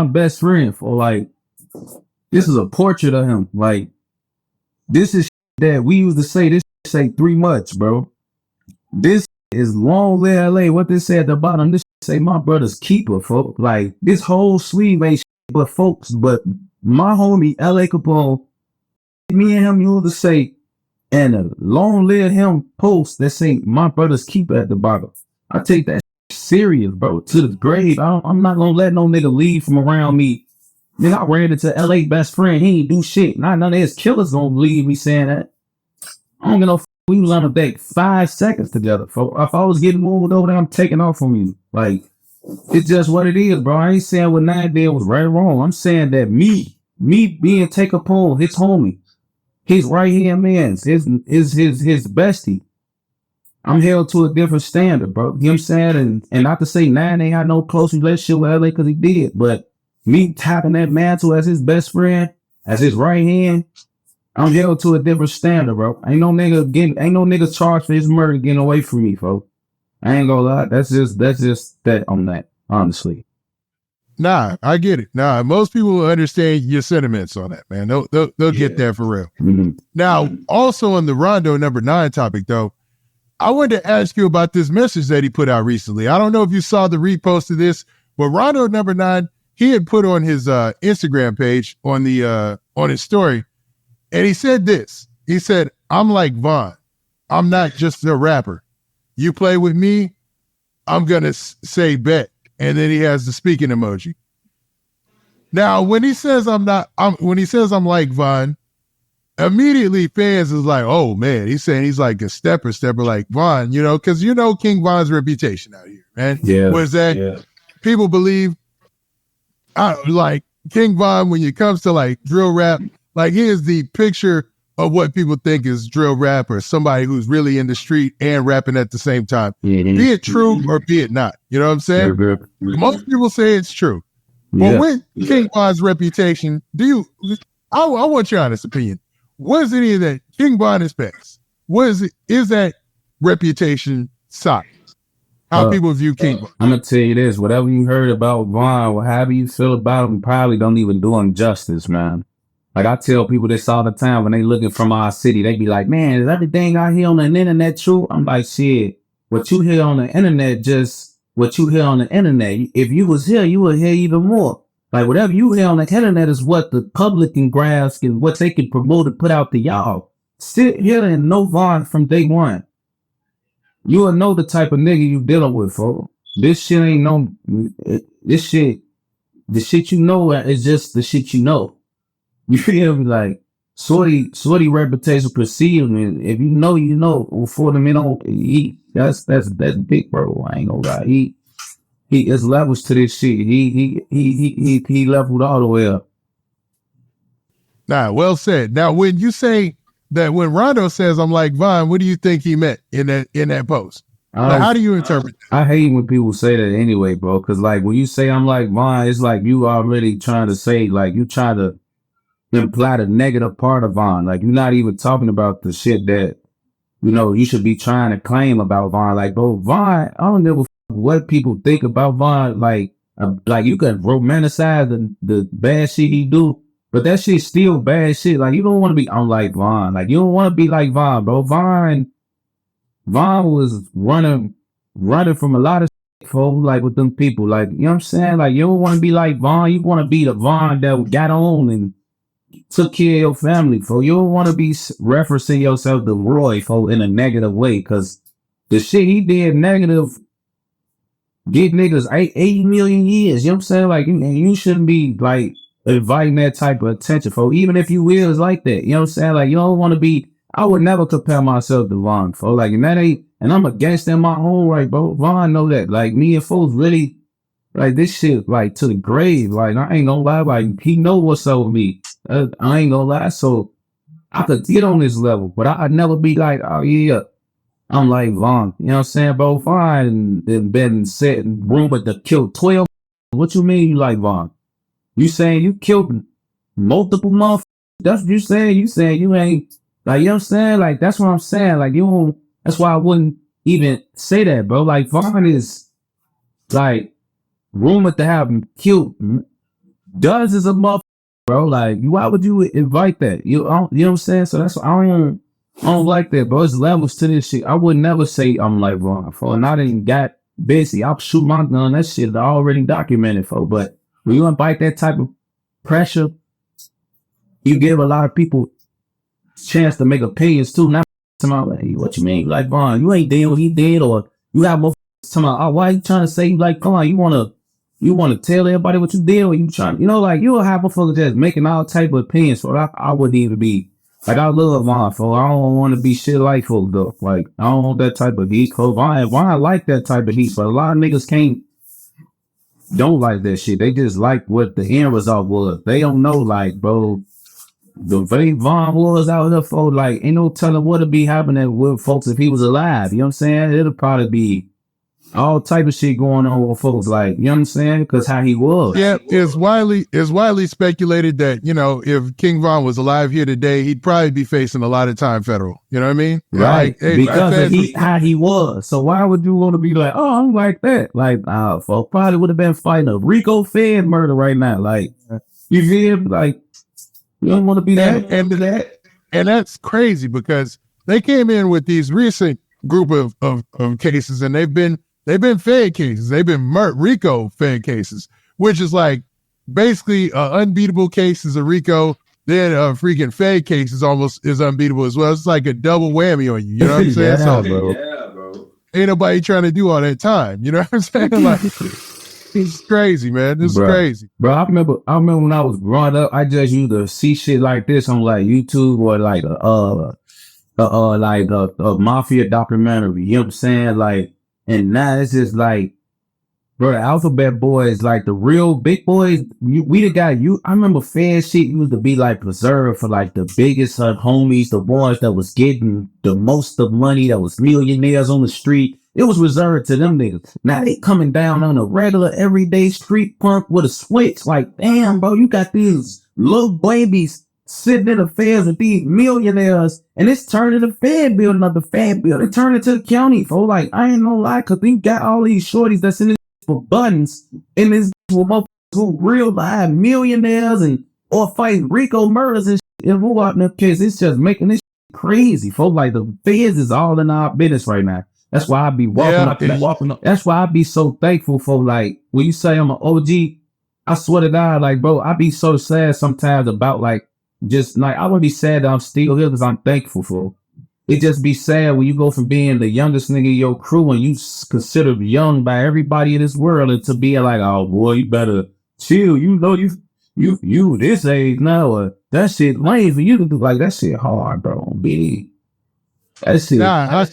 my best friend for like, this is a portrait of him. Like, this is that we used to say, this say 3 months, bro. This is long live LA. What they say at the bottom, this say my brother's keeper, folks. Like, this whole sleeve ain't but folks, but my homie LA Capone, me and him used to say, and a long live him post that say my brother's keeper at the bottom. I take that serious, bro, to the grave. I'm not gonna let no nigga leave from around me. Nigga, I ran into LA best friend. He ain't do shit. Not none of his killers gonna leave me saying that. I don't get no. We was on the deck 5 seconds together. If I was getting moved over there, I'm taking off from you. Like, it's just what it is, bro. I ain't saying what Nine did was right or wrong. I'm saying that me being Tay Capone, his homie, his right hand man, his bestie. I'm held to a different standard, bro. You know what I'm saying? And not to say Nine ain't had no close relationship with LA because he did, but me tapping that mantle as his best friend, as his right hand, I'm held to a different standard, bro. Ain't no nigga charged for his murder getting away from me, folks. I ain't gonna lie. That's just that on that, honestly. Nah, I get it. Nah, most people will understand your sentiments on that, man. They'll get that for real. Mm-hmm. Now, also on the Rondo number 9 topic, though, I wanted to ask you about this message that he put out recently. I don't know if you saw the repost of this, but Rondo number 9, he had put on his Instagram page on his story, and he said this. He said, "I'm like Von. I'm not just a rapper. You play with me, I'm gonna say bet." And then he has the speaking emoji. Now, when he says I'm like Von, immediately fans is like, oh man, he's saying he's like a stepper like Von, you know, because you know King Von's reputation out here, man. Yeah. Was that people believe like King Von when it comes to like drill rap, like he is the picture of what people think is drill rap or somebody who's really in the street and rapping at the same time. Mm-hmm. Be it true or be it not. You know what I'm saying? Mm-hmm. Most people say it's true. But with King Von's reputation, I want your honest opinion. Was any of that King Von is past? Is that reputation solid? How people view King Von? I'm gonna tell you this, whatever you heard about Von, or however you feel about him, probably don't even do him justice, man. Like I tell people this all the time when they looking from our city, they be like, man, is everything I hear on the internet true? I'm like, shit, what you hear on the internet, just what you hear on the internet. If you was here, you would hear even more. Like whatever you hear on the internet is what the public can grasp and what they can promote and put out to y'all. Sit here and know Von from day one. You will know the type of nigga you dealing with, folks. This shit ain't the shit you know is just the shit you know. You feel me? Like, Sorty reputation precedes me. If you know, you know. For the minute, that's big, bro. I ain't gonna lie. He is levels to this shit. He leveled all the way up. Nah, well said. Now, when you say that, when Rondo says I'm like Von, what do you think he meant in that post? Like, how do you interpret that? I hate when people say that anyway, bro. Because like when you say I'm like Von, it's like you already trying to say like you try to imply the negative part of Von. Like you're not even talking about the shit that you know you should be trying to claim about Von. Like, bro, Von, I don't know what people think about Von. Like you can romanticize the bad shit he do, but that shit's still bad shit. Like you don't want to be unlike Von. Like you don't want to be like Von, bro. Von was running from a lot of shit, folks, like with them people. Like, you know what I'm saying? Like you don't want to be like Von. You want to be the Von that got on and took care of your family, folks. You don't want to be referencing yourself to Roy, folks, in a negative way, because the shit he did negative get niggas 80 million years. You know what I'm saying? Like, you shouldn't be, like, inviting that type of attention, folks, even if you is like that. You know what I'm saying? Like, you don't want to be, I would never compare myself to Von, folks. Like, and I'm against them my whole right, bro. Von know that. Like, me and folks really, like, this shit, like, to the grave. Like, I ain't gonna lie. Like, he know what's up with me. I ain't gonna lie. So, I could get on this level, but I'd never be like, oh, yeah, I'm like Von. You know what I'm saying, bro? Von and been set in rumored to kill 12. What you mean you like Von? You saying you killed multiple motherfuckers? That's what you saying. You saying you ain't, like, you know what I'm saying? Like, that's what I'm saying. Like, you don't, that's why I wouldn't even say that, bro. Like, Von is, like, rumored to have killed Does is a motherfucker, bro. Like, why would you invite that? You know what I'm saying? So that's I don't like that, bro. There's levels to this shit. I would never say I'm like wrong for, and I didn't got busy. I'll shoot my gun. That shit already documented for. But when you invite that type of pressure, you give a lot of people chance to make opinions too. Not talking about, hey, what you mean? Like, Vaughn, you ain't dead what he did, or you have more talking about, oh, why you trying to say, like, come on, you wanna tell everybody what you did, or you trying, like, you'll have a fucker just making all type of opinions. So I wouldn't even be like, I love Vaughn, for I don't want to be shit like folk though. Like, I don't want that type of heat. For Vaughn, I like that type of heat, but a lot of niggas don't like that shit. They just like what the end result was. They don't know, like, bro, the way Vaughn was out there, for like, ain't no telling what'd be happening with folks if he was alive. You know what I'm saying? It'll probably be all type of shit going on with folks, like, you know what I'm saying? Because how he was. Yeah, it's widely speculated that, if King Von was alive here today, he'd probably be facing a lot of time federal. You know what I mean? Right. Because of how he was. So why would you want to be like, oh, I'm like that? Like, folks probably would have been fighting a Rico Fed murder right now. Like, you feel me? Like, you don't want to be that end of that. And that's crazy because they came in with these recent group of cases, and they've been Fed cases. They've been RICO Fed cases, which is like basically unbeatable cases of RICO. Then freaking Fed cases almost is unbeatable as well. It's like a double whammy on you. You know what I'm saying? Bro. Ain't nobody trying to do all that time. You know what I'm saying? Like, it's crazy, man. This is crazy. Bro, I remember when I was growing up, I just used to see shit like this on like YouTube, or like a mafia documentary. You know what I'm saying? Like, and now it's just like, bro, the alphabet boys, like the real big boys, we the guy, I remember fan shit used to be like preserved for like the biggest homies, the boys that was getting the most of money, that was millionaires on the street. It was reserved to them niggas. Now they coming down on a regular everyday street punk with a switch. Like, damn, bro, you got these little babies sitting in affairs with these millionaires, and it's turning the Fed bill, another Fed bill. It turned it to the county, for like, I ain't no lie, cause we got all these shorties that's in this for buttons, and this for motherfuckers who real live millionaires and or fighting Rico murders and shit. And who out in that case, it's just making this crazy, folks. Like, the feds is all in our business right now. That's why I be walking up. That's why I be so thankful for, like, when you say I'm an OG, I swear to God, like, bro, I be so sad sometimes about, like, just like, I would be sad that I'm still here because I'm thankful for. It just be sad when you go from being the youngest nigga in your crew and you considered young by everybody in this world, and to be like, oh boy, you better chill. You know, you this age now, that shit lame for you to do. Like, that shit hard, bro. That shit. Nah,